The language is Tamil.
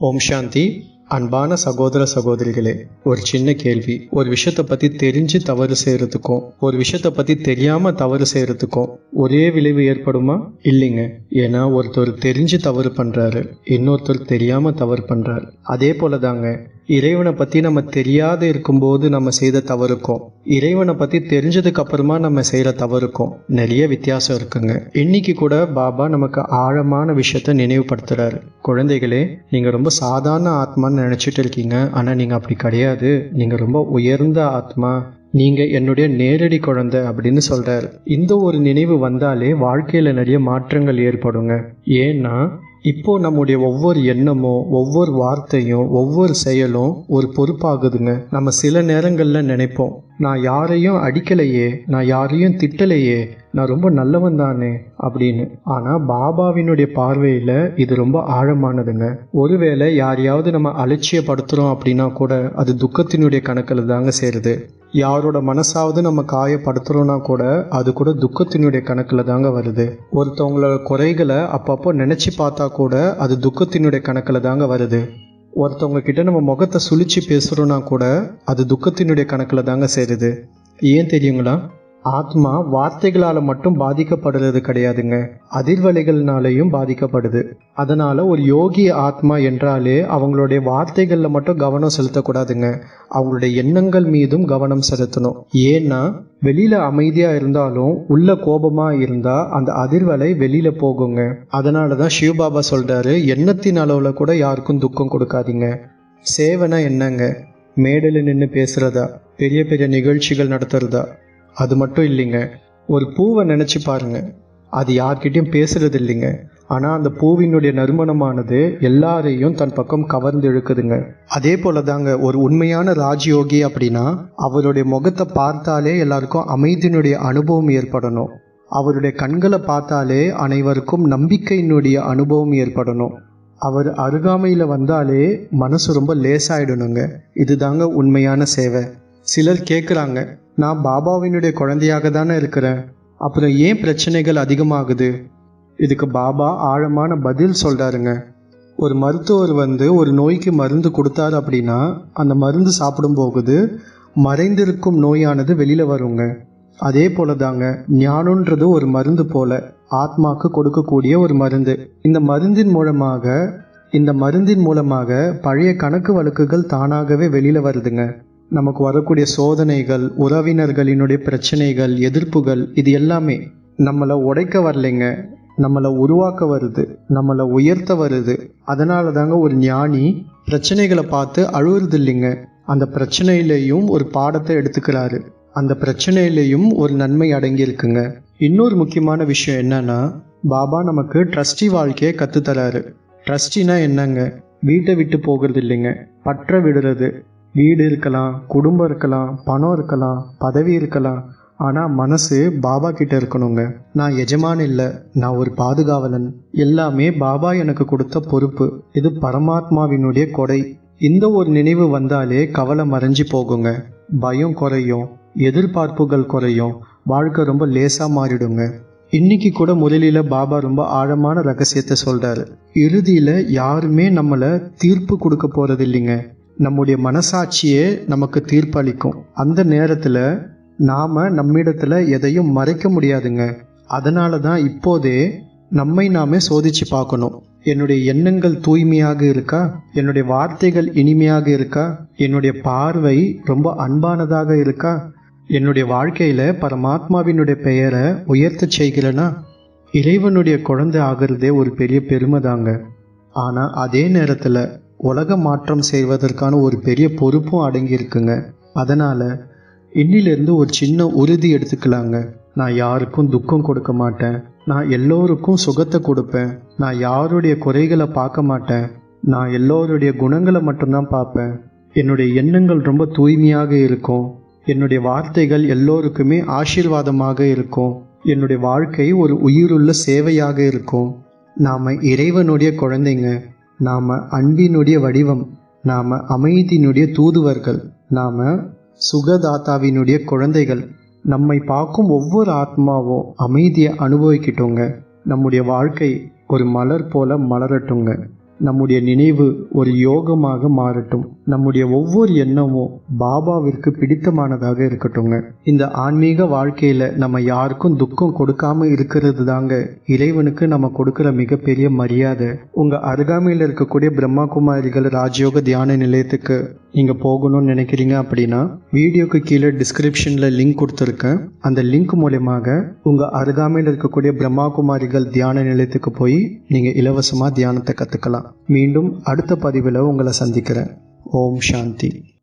ஓம் சாந்தி. அன்பான சகோதர சகோதரிகளே, ஒரு சின்ன கேள்வி. ஒரு விஷயத்தை பற்றி தெரிஞ்சு தவறு செய்கிறதுக்கும் ஒரு விஷயத்தை பற்றி தெரியாமல் தவறு செய்கிறதுக்கும் ஒரே விளைவு ஏற்படுமா? இல்லைங்க. ஏன்னா ஒருத்தர் தெரிஞ்சு தவறு பண்ணுறாரு, இன்னொருத்தர் தெரியாமல் தவறு பண்ணுறாரு. அதே போல தாங்க இறைவனை பற்றி நம்ம தெரியாத இருக்கும்போது நம்ம செய்த தவறுக்கும் இறைவனை பற்றி தெரிஞ்சதுக்கு அப்புறமா நம்ம செய்கிற தவறுக்கும் நிறைய வித்தியாசம் இருக்குங்க. இன்னைக்கு கூட பாபா நமக்கு ஆழமான விஷயத்த நினைவுபடுத்துகிறாரு. குழந்தைகளே, நீங்கள் ரொம்ப சாதாரண ஆத்மான்னு நினச்சிட்டு இருக்கீங்க. ஆனால் நீங்கள் அப்படி கிடையாது. நீங்கள் ரொம்ப உயர்ந்த ஆத்மா, நீங்கள் என்னுடைய நேரடி குழந்தை அப்படின்னு சொல்கிறாரு. இந்த ஒரு நினைவு வந்தாலே வாழ்க்கையில் நிறைய மாற்றங்கள் ஏற்படுங்க. ஏன்னா இப்போ நம்முடைய ஒவ்வொரு எண்ணமும், ஒவ்வொரு வார்த்தையும், ஒவ்வொரு செயலும் ஒரு பொறுப்பாகுதுங்க. நம்ம சில நேரங்களில் நினைப்போம், நான் யாரையும் அடிக்கலையே, நான் யாரையும் திட்டலையே, நான் ரொம்ப நல்லவன் தானே அப்படின்னு. ஆனால் பாபாவினுடைய பார்வையில் இது ரொம்ப ஆழமானதுங்க. ஒருவேளை யாரையாவது நம்ம அலட்சியப்படுத்துகிறோம் அப்படின்னா கூட அது துக்கத்தினுடைய கணக்கில் தாங்க சேருது. யாரோட மனசாவது நம்ம காயப்படுத்துகிறோன்னா கூட அது கூட துக்கத்தினுடைய கணக்கில் தாங்க வருது. ஒருத்தவங்களோட குறைகளை அப்பப்போ நினச்சி பார்த்தா கூட அது துக்கத்தினுடைய கணக்கில் தாங்க வருது. ஒருத்தவங்க கிட்ட நம்ம முகத்தை சுழிச்சு பேசுகிறோன்னா கூட அது துக்கத்தினுடைய கணக்கில் தாங்க சேருது. ஏன் தெரியுங்களா? ஆத்மா வார்த்தைகளால் மட்டும் பாதிக்கப்படுறது கிடையாதுங்க, அதிர்வலைகள்னாலையும் பாதிக்கப்படுது. அதனால் ஒரு யோகி ஆத்மா என்றாலே அவங்களுடைய வார்த்தைகளில் மட்டும் கவனம் செலுத்தக்கூடாதுங்க, அவங்களுடைய எண்ணங்கள் மீதும் கவனம் செலுத்தணும். ஏன்னா வெளியில் அமைதியாக இருந்தாலும் உள்ள கோபமாக இருந்தால் அந்த அதிர்வலை வெளியில் போகுங்க. அதனால தான் சிவபாபா சொல்கிறாரு, எண்ணத்தின் அளவில் கூட யாருக்கும் துக்கம் கொடுக்காதீங்க. சேவைனா என்னங்க? மேடையில் நின்று பேசுகிறதா, பெரிய பெரிய நிகழ்ச்சிகள் நடத்துகிறதா? அது மட்டும் இல்லைங்க. ஒரு பூவை நினச்சி பாருங்க, அது யார்கிட்டையும் பேசுறது இல்லைங்க. ஆனால் அந்த பூவினுடைய நறுமணமானது எல்லாரையும் தன் பக்கம் கவர்ந்து இழுக்குதுங்க. அதே போல தாங்க ஒரு உண்மையான ராஜயோகி அப்படின்னா அவருடைய முகத்தை பார்த்தாலே எல்லாருக்கும் அமைதியினுடைய அனுபவம் ஏற்படணும். அவருடைய கண்களை பார்த்தாலே அனைவருக்கும் நம்பிக்கையினுடைய அனுபவம் ஏற்படணும். அவர் அருகாமையில் வந்தாலே மனசு ரொம்ப லேசாயிடணுங்க. இதுதாங்க உண்மையான சேவை. சிலர் கேட்குறாங்க, நான் பாபாவினுடைய குழந்தையாக தானே இருக்கிறேன், அப்புறம் ஏன் பிரச்சனைகள் அதிகமாகுது? இதுக்கு பாபா ஆழமான பதில் சொல்கிறாருங்க. ஒரு மருத்துவர் ஒரு நோய்க்கு மருந்து கொடுத்தாரு அப்படின்னா அந்த மருந்து சாப்பிடும் போகுது மறைந்திருக்கும் நோயானது வெளியில் வருங்க. அதே போல தாங்க ஞானன்றது ஒரு மருந்து போல, ஆத்மாக்கு கொடுக்கக்கூடிய ஒரு மருந்து. இந்த மருந்தின் மூலமாக பழைய கணக்கு வழக்குகள் தானாகவே வெளியில் வருதுங்க. நமக்கு வரக்கூடிய சோதனைகள், உறவினர்களினுடைய பிரச்சனைகள், எதிர்ப்புகள், இது எல்லாமே நம்மளை உடைக்க வரலைங்க, நம்மளை உருவாக்க வருது, நம்மளை உயர்த்த வருது. அதனால தாங்க ஒரு ஞானி பிரச்சனைகளை பார்த்து அழுவுறது இல்லைங்க. அந்த பிரச்சனையிலையும் ஒரு பாடத்தை எடுத்துக்கிறாரு, அந்த பிரச்சனையிலையும் ஒரு நன்மை அடங்கியிருக்குங்க. இன்னொரு முக்கியமான விஷயம் என்னன்னா, பாபா நமக்கு ட்ரஸ்டி வாழ்க்கையை கற்றுத்தராரு. ட்ரஸ்டினா என்னங்க? வீட்டை விட்டு போகிறது இல்லைங்க, பற்ற விடுறது. வீடு இருக்கலாம், குடும்பம் இருக்கலாம், பணம் இருக்கலாம், பதவி இருக்கலாம், ஆனால் மனசு பாபா கிட்ட இருக்கணுங்க. நான் எஜமான் இல்லை, நான் ஒரு பாதுகாவலன். எல்லாமே பாபா எனக்கு கொடுத்த பொறுப்பு. இது பரமாத்மாவினுடைய கொடை. இந்த ஒரு நினைவு வந்தாலே கவலை மறைஞ்சி போகுங்க, பயம் குறையும், எதிர்பார்ப்புகள் குறையும், வாழ்க்கை ரொம்ப லேசாக மாறிடுங்க. இன்னைக்கு கூட முரளியில் பாபா ரொம்ப ஆழமான ரகசியத்தை சொல்கிறாரு. இறுதியில் யாருமே நம்மளை தீர்ப்பு கொடுக்க போகிறது இல்லைங்க, நம்முடைய மனசாட்சியே நமக்கு தீர்ப்பளிக்கும். அந்த நேரத்தில் நாம் நம்மிடத்தில் எதையும் மறைக்க முடியாதுங்க. அதனால தான் இப்போதே நம்மை நாமே சோதிச்சு பார்க்கணும். என்னுடைய எண்ணங்கள் தூய்மையாக இருக்கா? என்னுடைய வார்த்தைகள் இனிமையாக இருக்கா? என்னுடைய பார்வை ரொம்ப அன்பானதாக இருக்கா? என்னுடைய வாழ்க்கையில் பரமாத்மாவினுடைய பெயரை உயர்த்த செய்கிறேன்னா? இறைவனுடைய குழந்தை ஆகிறதே ஒரு பெரிய பெருமை தாங்க. ஆனால் அதே நேரத்தில் உலக மாற்றம் செய்வதற்கான ஒரு பெரிய பொறுப்பும் அடங்கியிருக்குங்க. அதனால் இன்னிலிருந்து ஒரு சின்ன உறுதி எடுத்துக்கலாங்க. நான் யாருக்கும் துக்கம் கொடுக்க மாட்டேன், நான் எல்லோருக்கும் சுகத்தை கொடுப்பேன், நான் யாருடைய குறைகளை பார்க்க மாட்டேன், நான் எல்லோருடைய குணங்களை மட்டும்தான் பார்ப்பேன். என்னுடைய எண்ணங்கள் ரொம்ப தூய்மையாக இருக்கும், என்னுடைய வார்த்தைகள் எல்லோருக்குமே ஆசீர்வாதமாக இருக்கும், என்னுடைய வாழ்க்கை ஒரு உயிருள்ள சேவையாக இருக்கும். நாம் இறைவனுடைய குழந்தைங்க, நாம் அன்பினுடைய வடிவம், நாம் அமைதியினுடைய தூதுவர்கள், நாம் சுகதாத்தாவினுடைய குழந்தைகள். நம்மை பார்க்கும் ஒவ்வொரு ஆத்மாவும் அமைதியை அனுபவிக்கிட்டோங்க. நம்முடைய வாழ்க்கை ஒரு மலர் போல மலரட்டுங்க. நம்முடைய நினைவு ஒரு யோகமாக மாறட்டும். நம்முடைய ஒவ்வொரு எண்ணமும் பாபாவிற்கு பிடித்தமானதாக இருக்கட்டுங்க. இந்த ஆன்மீக வாழ்க்கையில நம்ம யாருக்கும் துக்கம் கொடுக்காம இருக்கிறது தாங்க இறைவனுக்கு நம்ம கொடுக்கிற மிகப்பெரிய மரியாதை. உங்க அருகாமையில் இருக்கக்கூடிய பிரம்மா குமாரிகள் ராஜயோக தியான நிலையத்துக்கு நீங்க போகணும்னு நினைக்கிறீங்க அப்படின்னா வீடியோக்கு கீழே டிஸ்கிரிப்ஷன்ல லிங்க் கொடுத்துருக்கேன். அந்த லிங்க் மூலமாக உங்க அருகாமையில் இருக்கக்கூடிய பிரம்மா குமாரிகள் தியான நிலையத்துக்கு போய் நீங்க இலவசமா தியானத்தை கத்துக்கலாம். மீண்டும் அடுத்த பதிவில் உங்களை சந்திக்கிறேன். ஓம் சாந்தி.